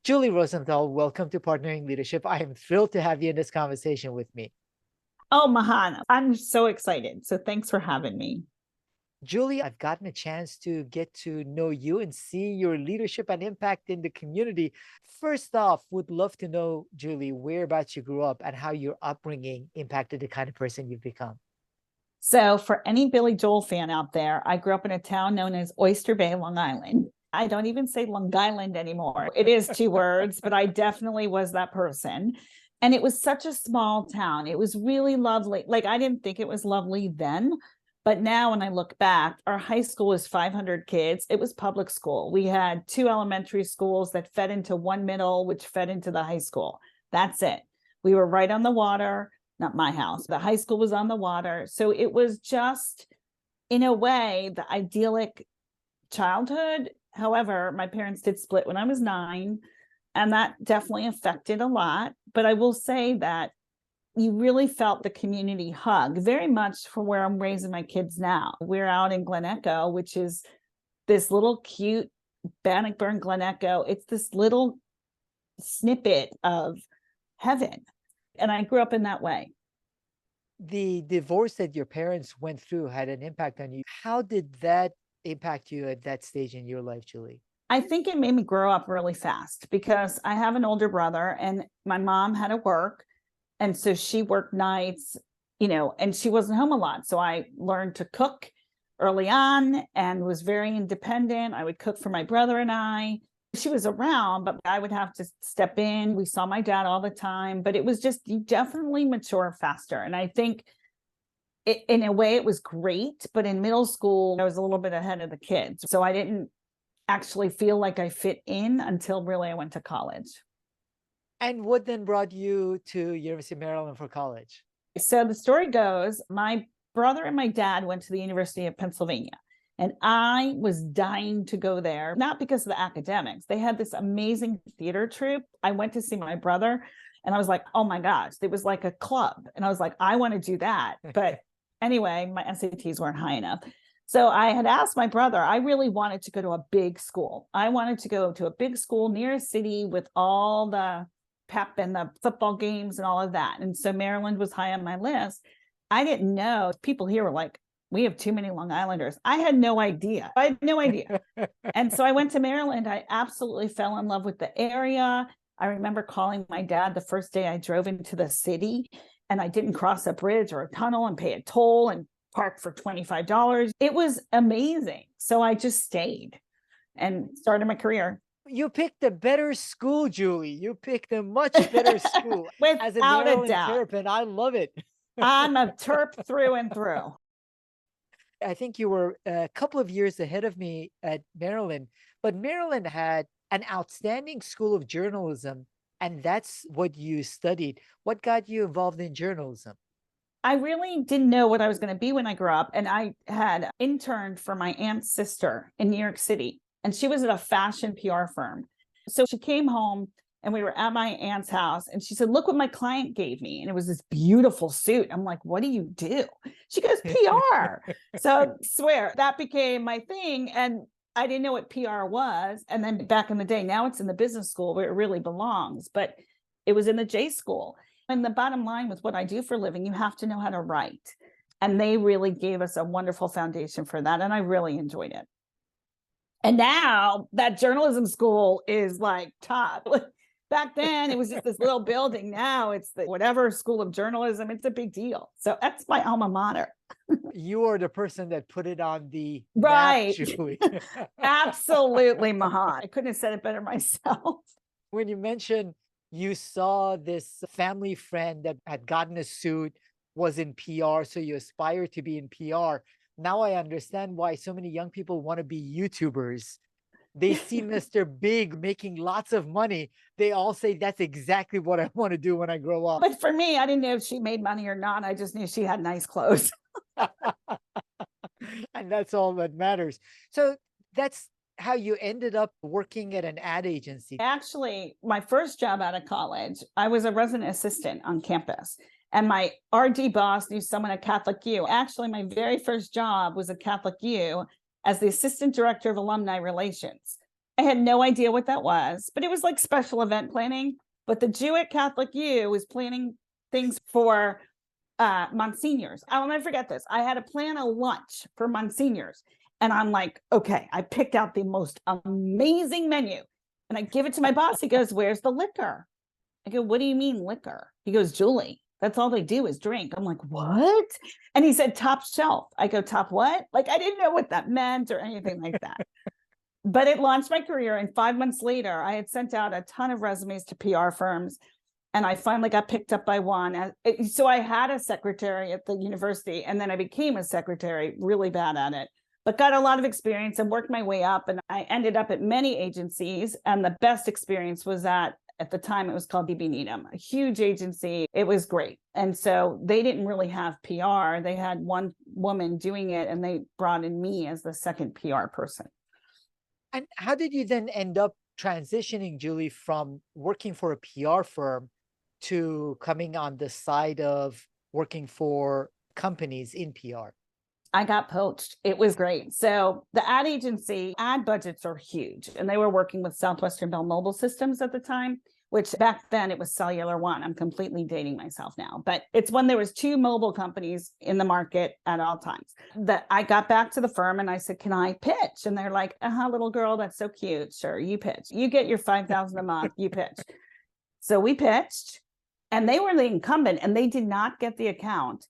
Julie Rosenthal, welcome to Partnering Leadership. I am thrilled to have you in this conversation with me. Oh, Mahan, I'm so excited. So thanks for having me. Julie, I've gotten a chance to get to know you and see your leadership and impact in the community. First off, would love to know, Julie, whereabouts you grew up and how your upbringing impacted the kind of person you've become. So, for any Billy Joel fan out there, I grew up in a town known as Oyster Bay, Long Island. I don't even say Long Island anymore. It is two words, but I definitely was that person. And it was such a small town. It was really lovely. Like, I didn't think it was lovely then. But now, when I look back, our high school was 500 kids. It was public school. We had two elementary schools that fed into one middle, which fed into the high school. That's it. We were right on the water. Not my house. The high school was on the water. So it was just, in a way, the idyllic childhood. However, my parents did split when I was 9, and that definitely affected a lot. But I will say that you really felt the community hug very much for where I'm raising my kids now. We're out in Glen Echo, which is this little cute Bannockburn, Glen Echo. It's this little snippet of heaven. And I grew up in that way. The divorce that your parents went through had an impact on you. How did that impact you at that stage in your life, Julie? I think it made me grow up really fast because I have an older brother and my mom had to work. And so she worked nights, and she wasn't home a lot. So I learned to cook early on and was very independent. I would cook for my brother and I. She was around, but I would have to step in. We saw my dad all the time, but it was just, you definitely mature faster. And I think in a way it was great, but in middle school, I was a little bit ahead of the kids. So I didn't actually feel like I fit in until really I went to college. And what then brought you to University of Maryland for college? So the story goes, my brother and my dad went to the University of Pennsylvania. And I was dying to go there, not because of the academics. They had this amazing theater troupe. I went to see my brother and I was like, oh my gosh, it was like a club. And I was like, I want to do that. But anyway, my SATs weren't high enough. So I had asked my brother, I really wanted to go to a big school. I wanted to go to a big school near a city with all the pep and the football games and all of that. And so Maryland was high on my list. I didn't know. People here were like, we have too many Long Islanders. I had no idea. And so I went to Maryland. I absolutely fell in love with the area. I remember calling my dad the first day I drove into the city and I didn't cross a bridge or a tunnel and pay a toll and park for $25. It was amazing. So I just stayed and started my career. You picked a better school, Julie. You picked a much better school. As a Without a Maryland doubt. Terrapin, I love it. I'm a Terp through and through. I think you were a couple of years ahead of me at Maryland, but Maryland had an outstanding school of journalism, and that's what you studied. What got you involved in journalism? I really didn't know what I was going to be when I grew up. And I had interned for my aunt's sister in New York City, and she was at a fashion PR firm. So she came home and we were at my aunt's house and she said, look what my client gave me. And it was this beautiful suit. I'm like, what do you do? She goes, PR. So swear that became my thing. And I didn't know what PR was. And then back in the day, now it's in the business school where it really belongs, but it was in the J school. And the bottom line with what I do for a living, you have to know how to write. And they really gave us a wonderful foundation for that. And I really enjoyed it. And now that journalism school is like top. Back then, it was just this little building. Now it's the whatever school of journalism. It's a big deal. So that's my alma mater. You are the person that put it on the right. map, Julie. Absolutely, Mahan. I couldn't have said it better myself. When you mentioned you saw this family friend that had gotten a suit, was in PR, so you aspire to be in PR. Now I understand why so many young people want to be YouTubers. They see Mr. Big making lots of money. They all say, that's exactly what I want to do when I grow up. But for me, I didn't know if she made money or not. I just knew she had nice clothes. And that's all that matters. So that's how you ended up working at an ad agency. Actually, my first job out of college, I was a resident assistant on campus. And my RD boss knew someone at Catholic U. Actually, my very first job was at Catholic U as the assistant director of alumni relations. I had no idea what that was, but it was like special event planning. But the Jew at Catholic U was planning things for Monsignors. I'll never forget this. I had to plan a lunch for Monsignors. And I'm like, okay, I picked out the most amazing menu. And I give it to my boss. He goes, where's the liquor? I go, what do you mean liquor? He goes, Julie, that's all they do is drink. I'm like, what? And he said, top shelf. I go, top what? Like, I didn't know what that meant or anything like that. But it launched my career. And 5 months later, I had sent out a ton of resumes to PR firms. And I finally got picked up by one. So I had a secretary at the university, and then I became a secretary, really bad at it, but got a lot of experience and worked my way up. And I ended up at many agencies. And the best experience was at the time, it was called DB Needham, a huge agency. It was great. And so they didn't really have PR. They had one woman doing it, and they brought in me as the second PR person. And how did you then end up transitioning, Julie, from working for a PR firm to coming on the side of working for companies in PR? I got poached. It was great. So the ad agency, ad budgets are huge, and they were working with Southwestern Bell Mobile Systems at the time, which back then it was Cellular One. I'm completely dating myself now, but it's when there was 2 mobile companies in the market at all times. That I got back to the firm and I said, can I pitch? And they're like, little girl, that's so cute. Sure, you pitch. You get your $5,000 a month, you pitch. So we pitched, and they were the incumbent, and they did not get the account.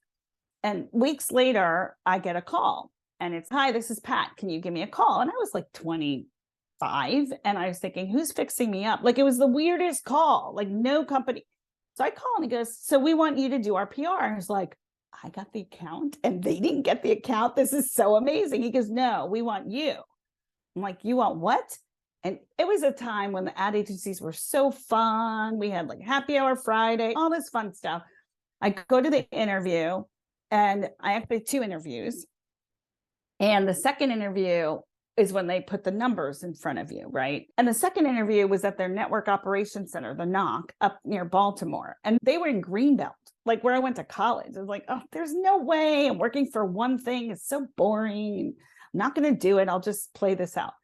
And weeks later, I get a call, and it's, hi, this is Pat. Can you give me a call? And I was like 25. And I was thinking, who's fixing me up? Like, it was the weirdest call, like no company. So I call, and he goes, so we want you to do our PR. And I was like, I got the account and they didn't get the account. This is so amazing. He goes, no, we want you. I'm like, you want what? And it was a time when the ad agencies were so fun. We had like happy hour Friday, all this fun stuff. I go to the interview, and I actually had 2 interviews. And the second interview is when they put the numbers in front of you, right? And the second interview was at their network operations center, the NOC, up near Baltimore. And they were in Greenbelt, like where I went to college. I was like, oh, there's no way. I'm working for one thing. It's so boring. I'm not going to do it. I'll just play this out.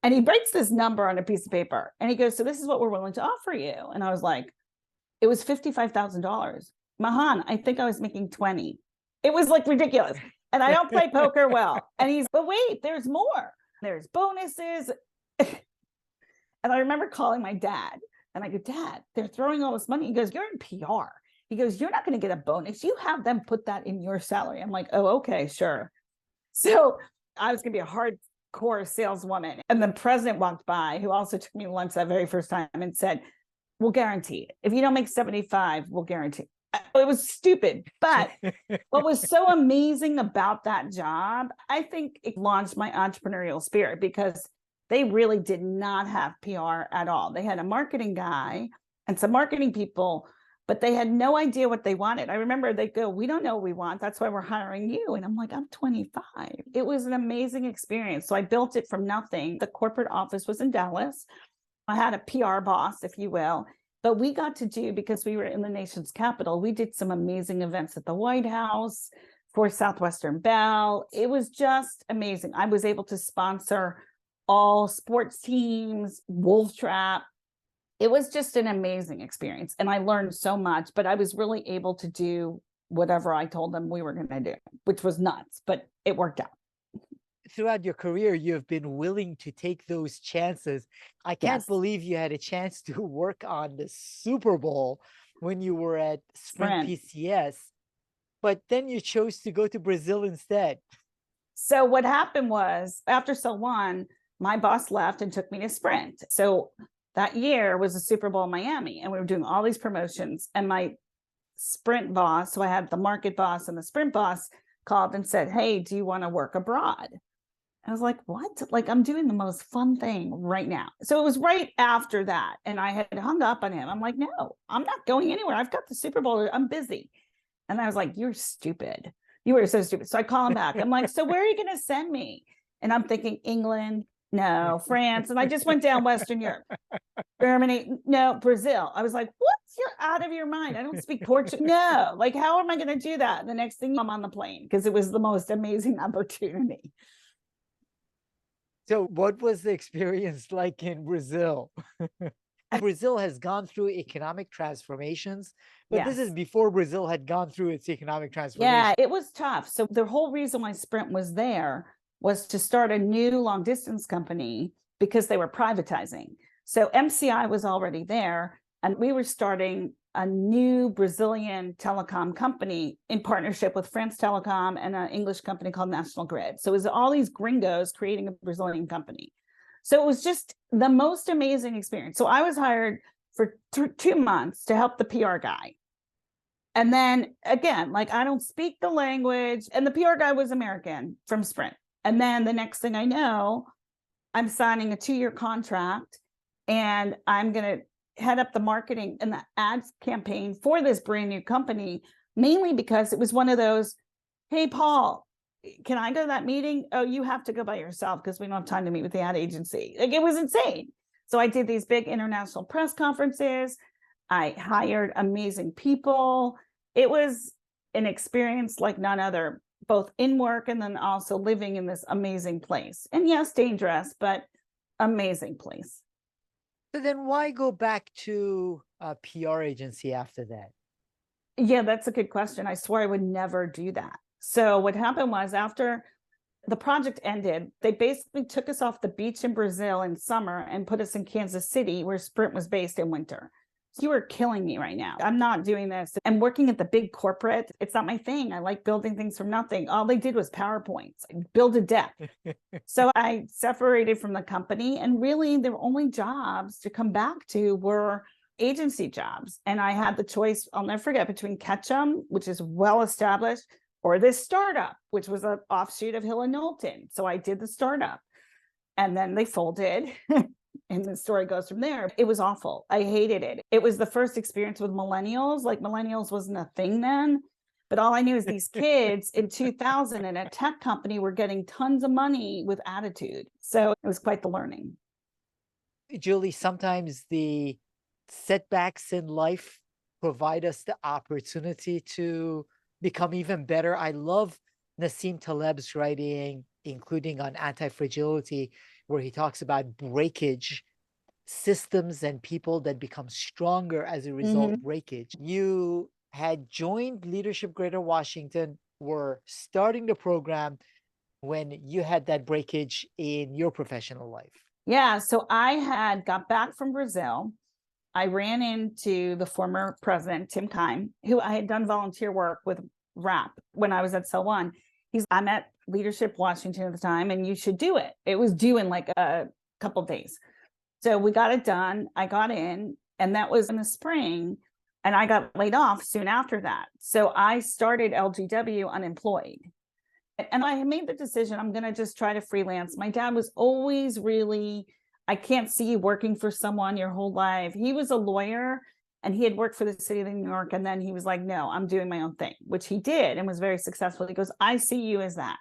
And he breaks this number on a piece of paper, and he goes, so this is what we're willing to offer you. And I was like, it was $55,000. Mahan, I think I was making 20. It was like ridiculous. And I don't play poker well. And he's, but wait, there's more. There's bonuses. And I remember calling my dad, and I go, Dad, they're throwing all this money. He goes, you're in PR. He goes, you're not going to get a bonus. You have them put that in your salary. I'm like, oh, okay, sure. So I was going to be a hardcore saleswoman. And the president walked by, who also took me to lunch that very first time, and said, we'll guarantee it. If you don't make 75, we'll guarantee it. It was stupid, but what was so amazing about that job, I think it launched my entrepreneurial spirit, because they really did not have PR at all. They had a marketing guy and some marketing people, but they had no idea what they wanted. I remember they go, we don't know what we want. That's why we're hiring you. And I'm like, I'm 25. It was an amazing experience. So I built it from nothing. The corporate office was in Dallas. I had a PR boss, if you will. But we got to do, because we were in the nation's capital, we did some amazing events at the White House for Southwestern Bell. It was just amazing. I was able to sponsor all sports teams, Wolf Trap. It was just an amazing experience. And I learned so much, but I was really able to do whatever I told them we were going to do, which was nuts, but it worked out. Throughout your career, you've been willing to take those chances. I can't believe you had a chance to work on the Super Bowl when you were at Sprint PCS, but then you chose to go to Brazil instead. So what happened was, after Cell One, my boss left and took me to Sprint. So that year was the Super Bowl in Miami, and we were doing all these promotions. And my Sprint boss, so I had the market boss and the Sprint boss, called and said, hey, do you want to work abroad? I was like, what? Like, I'm doing the most fun thing right now. So it was right after that. And I had hung up on him. I'm like, no, I'm not going anywhere. I've got the Super Bowl. I'm busy. And I was like, you're stupid. You were so stupid. So I call him back. I'm like, so where are you going to send me? And I'm thinking, England, no, France. And I just went down Western Europe, Germany, no, Brazil. I was like, what? You're out of your mind. I don't speak Portuguese. No, like, how am I going to do that? The next thing, I'm on the plane, because it was the most amazing opportunity. So what was the experience like in Brazil? Brazil has gone through economic transformations, but this is Yes. before Brazil had gone through its economic Yeah, transformation. it was tough. So the whole reason why Sprint was there was to start a new long distance company because they were privatizing. So MCI was already there, and we were starting a new Brazilian telecom company in partnership with France Telecom and an English company called National Grid. So it was all these gringos creating a Brazilian company. So it was just the most amazing experience. So I was hired for 2 months to help the PR guy. And then again, like I don't speak the language, and the PR guy was American from Sprint. And then the next thing I know, I'm signing a 2-year contract, and I'm going to head up the marketing and the ads campaign for this brand new company, mainly because it was one of those, hey, Paul, can I go to that meeting? Oh, you have to go by yourself because we don't have time to meet with the ad agency. Like, it was insane. So I did these big international press conferences. I hired amazing people. It was an experience like none other, both in work and then also living in this amazing place. And yes, dangerous, but amazing place. So then why go back to a PR agency after that? Yeah, that's a good question. I swear I would never do that. So what happened was, after the project ended, they basically took us off the beach in Brazil in summer and put us in Kansas City, where Sprint was based, in winter. You are killing me right now. I'm not doing this. And working at the big corporate, it's not my thing. I like building things from nothing. All they did was PowerPoints, build a deck. So I separated from the company, and really their only jobs to come back to were agency jobs. And I had the choice, I'll never forget, between Ketchum, which is well established, or this startup, which was an offshoot of Hill and Knowlton. So I did the startup, and then they folded. And the story goes from there. It was awful. I hated it. It was the first experience with millennials. Like, millennials wasn't a thing then. But all I knew is these kids in 2000 in a tech company were getting tons of money with attitude. So it was quite the learning. Julie, sometimes the setbacks in life provide us the opportunity to become even better. I love Nassim Taleb's writing, including on anti-fragility, where he talks about breakage, systems and people that become stronger as a result of breakage. You had joined Leadership Greater Washington, were starting the program when you had that breakage in your professional life. Yeah. So I had got back from Brazil. I ran into the former president, Tim Kime, who I had done volunteer work with RAP when I was at Cell One. I'm at Leadership Washington at the time, and you should do it. It was due in like a couple of days. So we got it done. I got in, and that was in the spring, and I got laid off soon after that. So I started LGW unemployed. And I made the decision, I'm going to just try to freelance. My dad was always really, I can't see you working for someone your whole life. He was a lawyer, and he had worked for the city of New York. And then he was like, no, I'm doing my own thing, which he did and was very successful. He goes, I see you as that.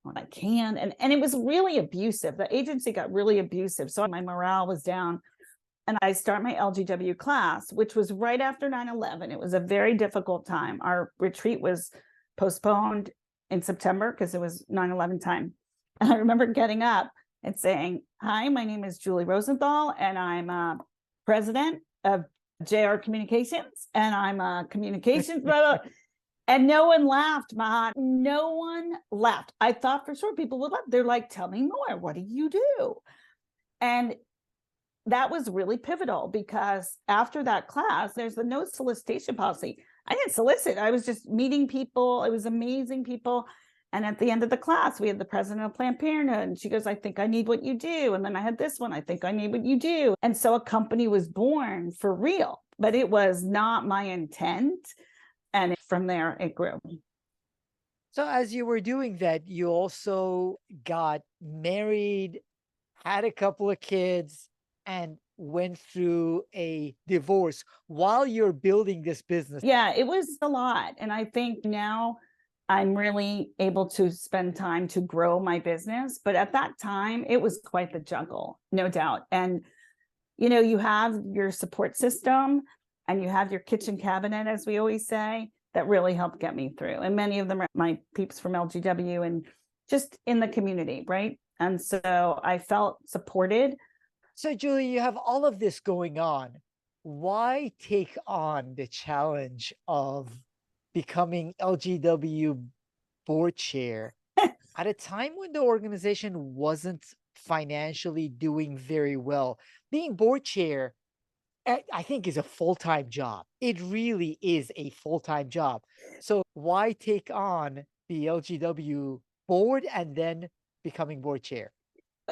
Well, I can. And it was really abusive. The agency got really abusive. So my morale was down. And I start my LGW class, which was right after 9/11. It was a very difficult time. Our retreat was postponed in September because it was 9/11 time. And I remember getting up and saying, hi, my name is Julie Rosenthal, and I'm president of JR Communications, and I'm a communications blah, blah. And no one laughed, Mahan. No one laughed. I thought for sure people would laugh. They're like, tell me more. What do you do? And that was really pivotal, because after that class, there's the no solicitation policy. I didn't solicit. I was just meeting people. It was amazing people. And at the end of the class, we had the president of Planned Parenthood, and she goes, I think I need what you do. And then I had this one, I think I need what you do. And so a company was born for real, but it was not my intent. And from there, it grew. So as you were doing that, you also got married, had a couple of kids, and went through a divorce while you're building this business. Yeah, it was a lot. And I think now I'm really able to spend time to grow my business. But at that time, it was quite the juggle, no doubt. And, you have your support system, and you have your kitchen cabinet, as we always say, that really helped get me through. And many of them are my peeps from LGW and just in the community, right? And so I felt supported. So, Julie, you have all of this going on. Why take on the challenge of becoming LGW board chair at a time when the organization wasn't financially doing very well? Being board chair, I think, is a full-time job. It really is a full-time job. So why take on the LGW board and then becoming board chair?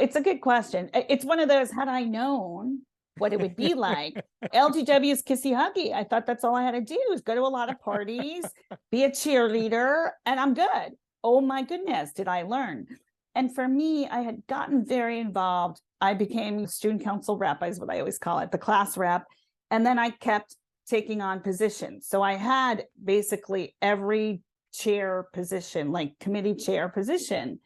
It's a good question. It's one of those, had I known what it would be like, LGW is kissy huggy. I thought that's all I had to do is go to a lot of parties, be a cheerleader, and I'm good. Oh my goodness, did I learn? And for me, I had gotten very involved. I became student council rep, is what I always call it, the class rep. And then I kept taking on positions. So I had basically every chair position, like committee chair position,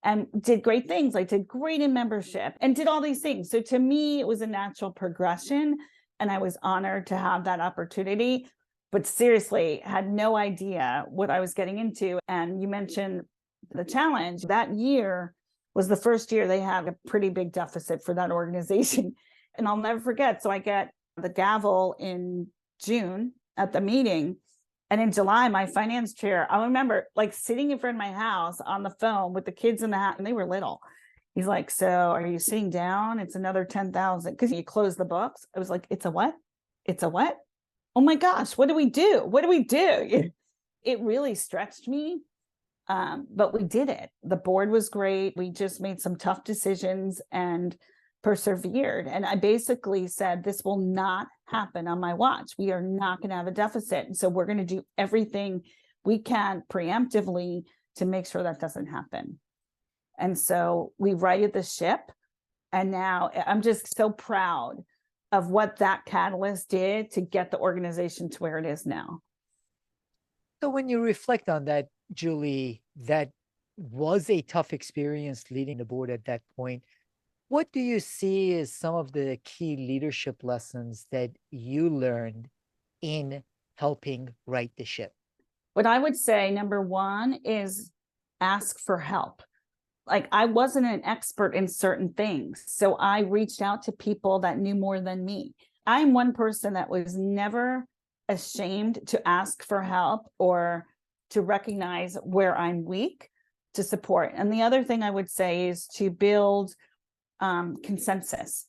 and did great things. I did great in membership and did all these things. So to me, it was a natural progression. And I was honored to have that opportunity, but seriously, had no idea what I was getting into. And you mentioned the challenge. That year was the first year they had a pretty big deficit for that organization. And I'll never forget. So I get the gavel in June at the meeting. And in July, my finance chair, I remember like sitting in front of my house on the phone with the kids in the house, and they were little. He's like, so are you sitting down? It's another 10,000 because you close the books. I was like, it's a what? It's a what? Oh my gosh, what do we do? What do we do? It really stretched me. But we did it. The board was great. We just made some tough decisions and persevered. And I basically said, this will not happen on my watch. We are not going to have a deficit. And so we're going to do everything we can preemptively to make sure that doesn't happen. And so we righted the ship. And now I'm just so proud of what that catalyst did to get the organization to where it is now. So when you reflect on that, Julie, that was a tough experience leading the board at that point. What do you see as some of the key leadership lessons that you learned in helping right the ship? What I would say, number one, is ask for help. Like, I wasn't an expert in certain things, so I reached out to people that knew more than me. I'm one person that was never ashamed to ask for help or to recognize where I'm weak to support. And the other thing I would say is to build consensus.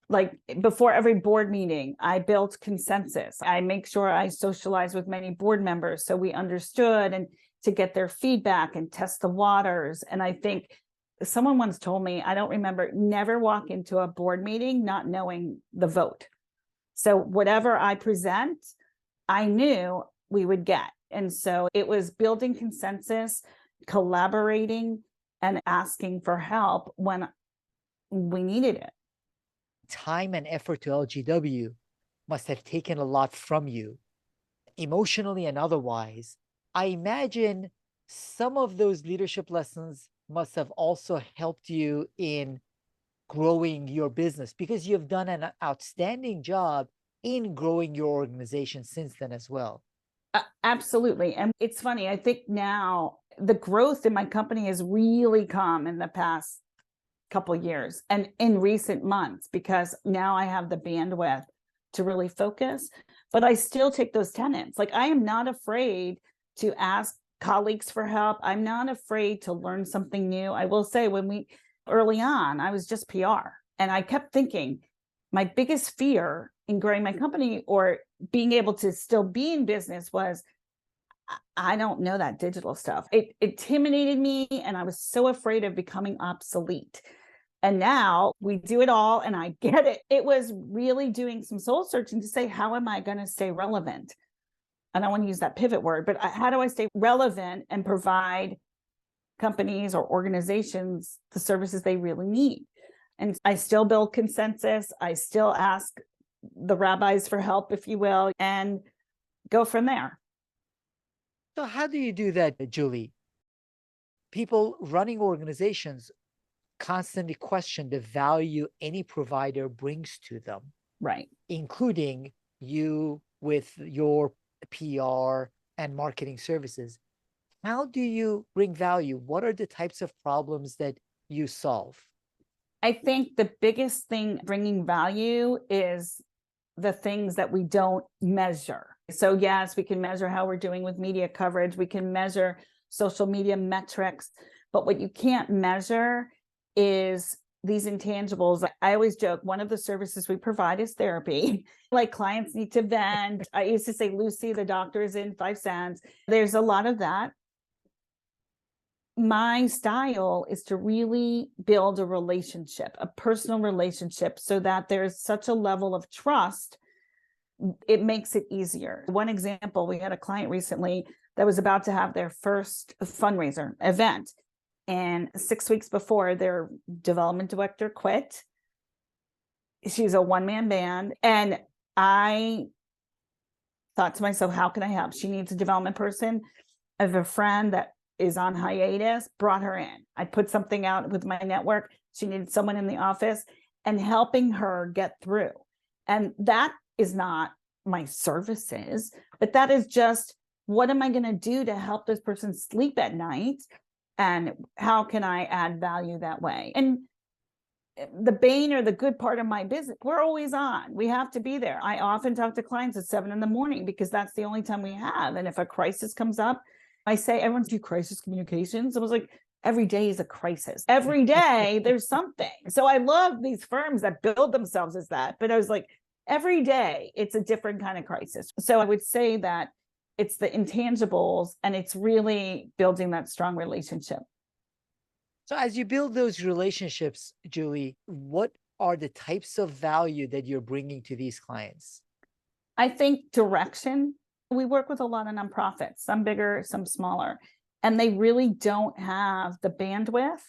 Like, before every board meeting, I built consensus. I make sure I socialize with many board members so we understood, and to get their feedback and test the waters. And I think someone once told me, I don't remember, never walk into a board meeting not knowing the vote. So whatever I present, I knew we would get. And so it was building consensus, collaborating, and asking for help when we needed it. Time and effort to LGW must have taken a lot from you, emotionally and otherwise. I imagine some of those leadership lessons must have also helped you in growing your business, because you've done an outstanding job in growing your organization since then as well. Absolutely. And it's funny, I think now the growth in my company has really come in the past couple of years and in recent months, because now I have the bandwidth to really focus. But I still take those tenets. Like, I am not afraid to ask colleagues for help. I'm not afraid to learn something new. I will say, early on, I was just PR, and I kept thinking my biggest fear in growing my company or being able to still be in business was, I don't know that digital stuff. It intimidated me, and I was so afraid of becoming obsolete. And now we do it all, and I get it. It was really doing some soul searching to say, how am I going to stay relevant? I don't want to use that pivot word, but how do I stay relevant and provide companies or organizations the services they really need? And I still build consensus. I still ask the rabbis for help, if you will, and go from there. So how do you do that, Julie? People running organizations constantly question the value any provider brings to them, Right. including you with your PR and marketing services. How do you bring value? What are the types of problems that you solve? I think the biggest thing bringing value is the things that we don't measure. So yes, we can measure how we're doing with media coverage. We can measure social media metrics, but what you can't measure is these intangibles. I always joke, one of the services we provide is therapy. Like clients need to vent. I used to say, Lucy, the doctor is in 5 cents. There's a lot of that. My style is to really build a relationship, a personal relationship, so that there's such a level of trust. It makes it easier. One example, we had a client recently that was about to have their first fundraiser event. And 6 weeks before, their development director quit. She's a one-man band. And I thought to myself, how can I help? She needs a development person. I have a friend that is on hiatus, brought her in. I put something out with my network. She needed someone in the office and helping her get through. And that is not my services, but that is just, what am I going to do to help this person sleep at night? And how can I add value that way? And the bane or the good part of my business, we're always on. We have to be there. I often talk to clients at 7 a.m. because that's the only time we have. And if a crisis comes up, I say, everyone's do crisis communications. I was like, every day is a crisis. Every day there's something. So I love these firms that build themselves as that. But I was like, every day it's a different kind of crisis. So I would say that it's the intangibles and it's really building that strong relationship. So as you build those relationships, Julie, what are the types of value that you're bringing to these clients? I think direction. We work with a lot of nonprofits, some bigger, some smaller, and they really don't have the bandwidth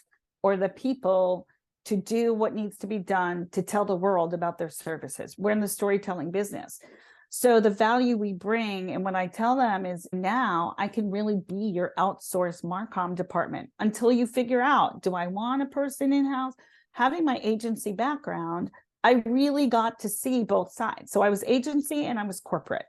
or the people to do what needs to be done to tell the world about their services. We're in the storytelling business. So the value we bring, and what I tell them is, now I can really be your outsourced Marcom department until you figure out, do I want a person in-house? Having my agency background, I really got to see both sides. So I was agency and I was corporate.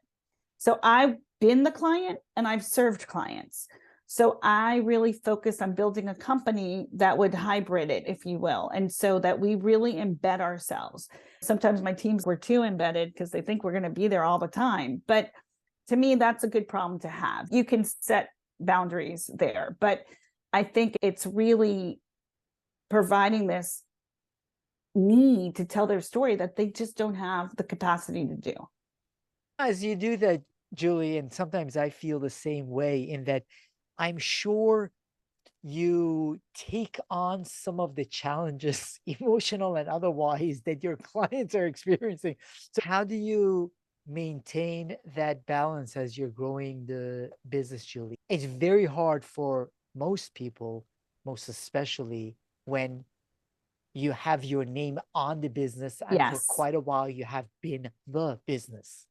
So I've been the client and I've served clients. So I really focused on building a company that would hybrid it, if you will. And so that we really embed ourselves. Sometimes my teams were too embedded because they think we're going to be there all the time. But to me, that's a good problem to have. You can set boundaries there, but I think it's really providing this need to tell their story that they just don't have the capacity to do. As you do that, Julie, and sometimes I feel the same way, in that I'm sure you take on some of the challenges, emotional and otherwise, that your clients are experiencing. So how do you maintain that balance as you're growing the business, Julie? It's very hard for most people, most especially when you have your name on the business, and for Yes. quite a while you have been the business.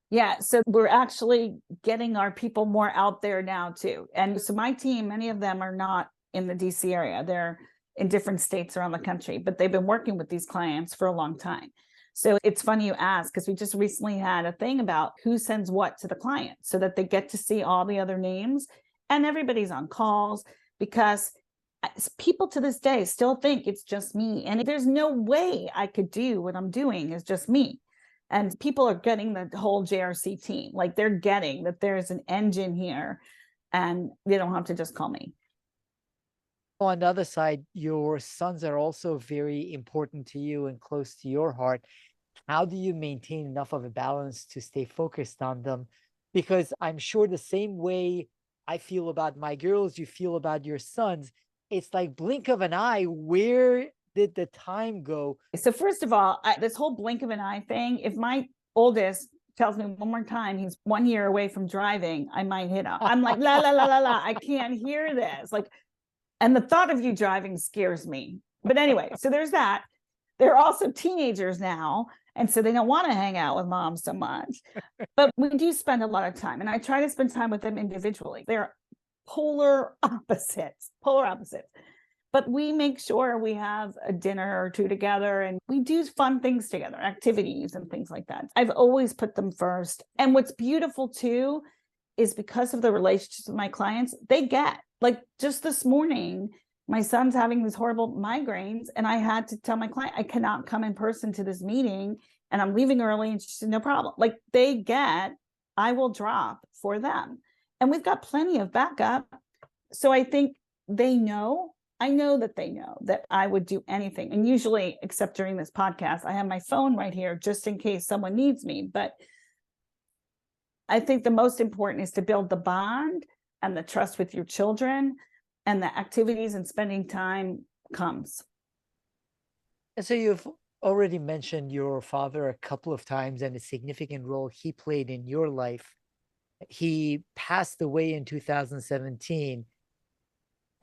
Yeah, so we're actually getting our people more out there now too. And so my team, many of them are not in the DC area. They're in different states around the country, but they've been working with these clients for a long time. So it's funny you ask, because we just recently had a thing about who sends what to the client so that they get to see all the other names, and everybody's on calls, because people to this day still think it's just me. And there's no way I could do what I'm doing is just me. And people are getting the whole JRC team, like they're getting that there's an engine here and they don't have to just call me. On the other side, your sons are also very important to you and close to your heart. How do you maintain enough of a balance to stay focused on them? Because I'm sure the same way I feel about my girls, you feel about your sons. It's like blink of an eye. Where did the time go? So first of all, this whole blink of an eye thing, if my oldest tells me one more time he's 1 year away from driving, I might hit him. I'm like, la, la, la, la, la, I can't hear this. Like, and the thought of you driving scares me. But anyway, so there's that. They're also teenagers now. And so they don't want to hang out with mom so much. But we do spend a lot of time. And I try to spend time with them individually. They're polar opposites. But we make sure we have a dinner or two together, and we do fun things together, activities and things like that. I've always put them first. And what's beautiful too is, because of the relationships with my clients, they get, like, just this morning, my son's having these horrible migraines. And I had to tell my client, I cannot come in person to this meeting and I'm leaving early. And she said, no problem. Like they get, I will drop for them. And we've got plenty of backup. So I think they know, I know that they know that I would do anything. And usually, except during this podcast, I have my phone right here just in case someone needs me. But I think the most important is to build the bond and the trust with your children, and the activities and spending time comes. And so you've already mentioned your father a couple of times and a significant role he played in your life. He passed away in 2017.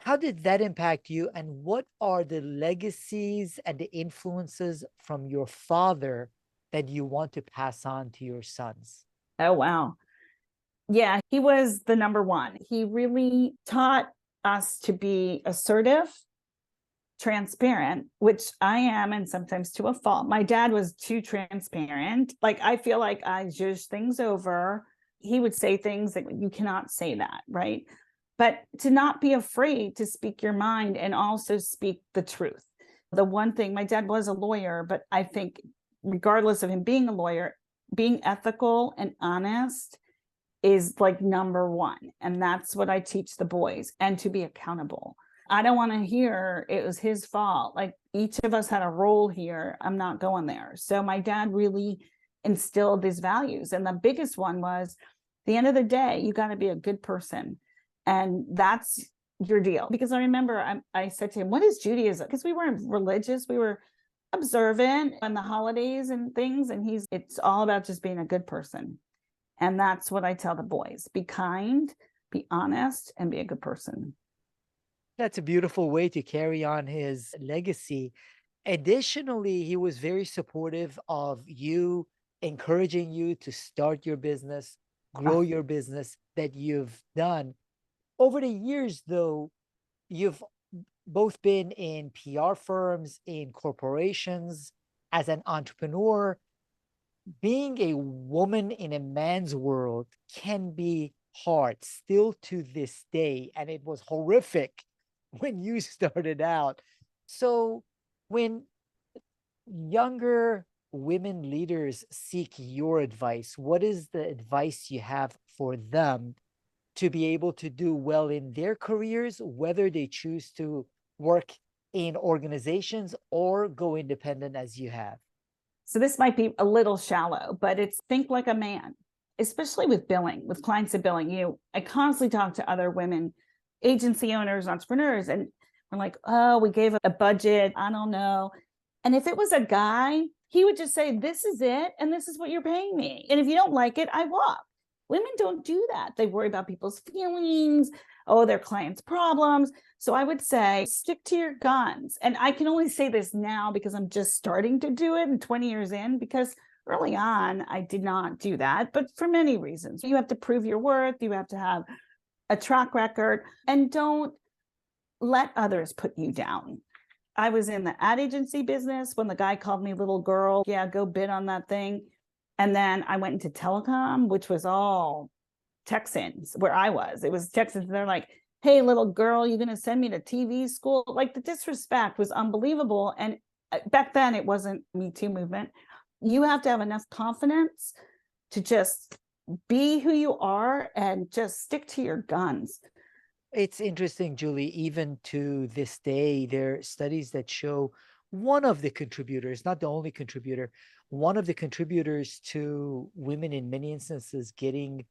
How did that impact you? And what are the legacies and the influences from your father that you want to pass on to your sons? Oh, wow. Yeah, he was the number one. He really taught us to be assertive, transparent, which I am, and sometimes to a fault. My dad was too transparent. Like, I feel like I judge things over. He would say things that you cannot say that, right? But to not be afraid to speak your mind and also speak the truth. The one thing, my dad was a lawyer, but I think regardless of him being a lawyer, being ethical and honest is like number one. And that's what I teach the boys, and to be accountable. I don't want to hear it was his fault. Like each of us had a role here. I'm not going there. So my dad really instilled these values. And the biggest one was, at the end of the day, you got to be a good person. And that's your deal. Because I remember I said to him, what is Judaism? Because we weren't religious. We were observant on the holidays and things. And it's all about just being a good person. And that's what I tell the boys. Be kind, be honest, and be a good person. That's a beautiful way to carry on his legacy. Additionally, he was very supportive of you, encouraging you to start your business, grow your business that you've done. Over the years, though, you've both been in PR firms, in corporations, as an entrepreneur. Being a woman in a man's world can be hard still to this day. And it was horrific when you started out. So when younger women leaders seek your advice, what is the advice you have for them to be able to do well in their careers, whether they choose to work in organizations or go independent as you have? So this might be a little shallow, but it's think like a man, especially with billing, with clients and billing. I constantly talk to other women, agency owners, entrepreneurs, and we're like, oh, we gave a budget. I don't know. And if it was a guy, he would just say, this is it. And this is what you're paying me. And if you don't like it, I walk. Women don't do that. They worry about people's feelings, their clients' problems. So I would say, stick to your guns. And I can only say this now because I'm just starting to do it and 20 years in, because early on, I did not do that, but for many reasons. You have to prove your worth. You have to have a track record, and don't let others put you down. I was in the ad agency business when the guy called me little girl. Yeah, go bid on that thing. And then I went into telecom, which was all Texans where I was. It was Texans. They're like, hey, little girl, you're going to send me to TV school? Like, the disrespect was unbelievable. And back then it wasn't Me Too movement. You have to have enough confidence to just be who you are and just stick to your guns. It's interesting, Julie, even to this day, there are studies that show one of the contributors, not the only contributor, one of the contributors to women in many instances getting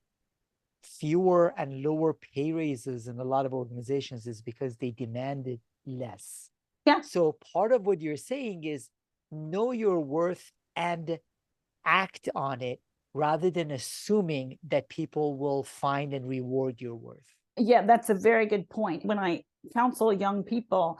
fewer and lower pay raises in a lot of organizations is because they demanded less. Yeah. So part of what you're saying is know your worth and act on it rather than assuming that people will find and reward your worth. Yeah, that's a very good point. When I counsel young people,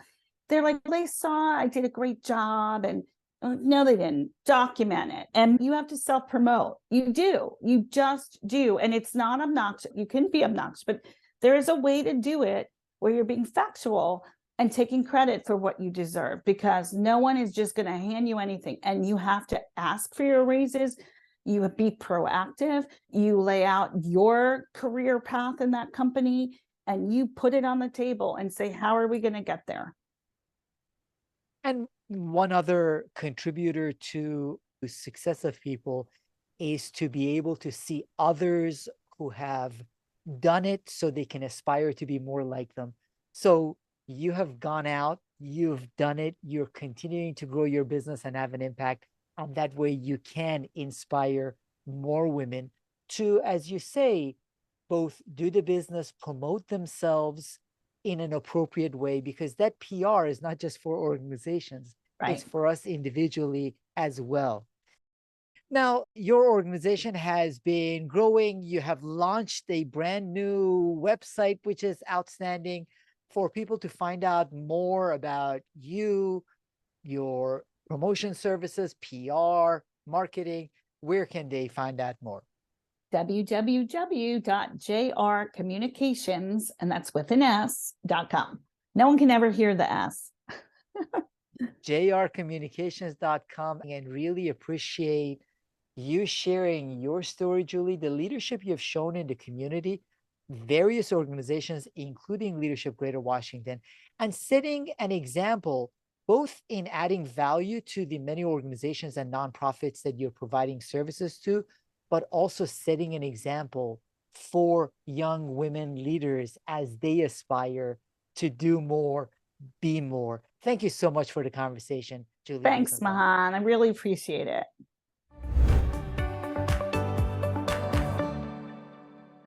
they're like, they saw I did a great job, and no, they didn't. Document it. And you have to self-promote. You do. You just do. And it's not obnoxious. You can be obnoxious, but there is a way to do it where you're being factual and taking credit for what you deserve, because no one is just going to hand you anything. And you have to ask for your raises. You be proactive. You lay out your career path in that company. and you put it on the table and say, how are we going to get there? And one other contributor to the success of people is to be able to see others who have done it so they can aspire to be more like them. So you have gone out, you've done it, you're continuing to grow your business and have an impact. And that way you can inspire more women to, as you say, both do the business, promote themselves in an appropriate way, because that PR is not just for organizations, it's Right. for us individually as well. Now, your organization has been growing. You have launched a brand new website, which is outstanding. For people to find out more about you, your promotion services, PR, marketing, where can they find out more? www.jrcommunications, and that's with an S.com. No one can ever hear the S. jrcommunications.com, and really appreciate you sharing your story, Julie, the leadership you've shown in the community, various organizations, including Leadership Greater Washington, and setting an example both in adding value to the many organizations and nonprofits that you're providing services to, but also setting an example for young women leaders as they aspire to do more, be more. Thank you so much for the conversation, Julie Thanks, Rosenthal. Mahan. I really appreciate it.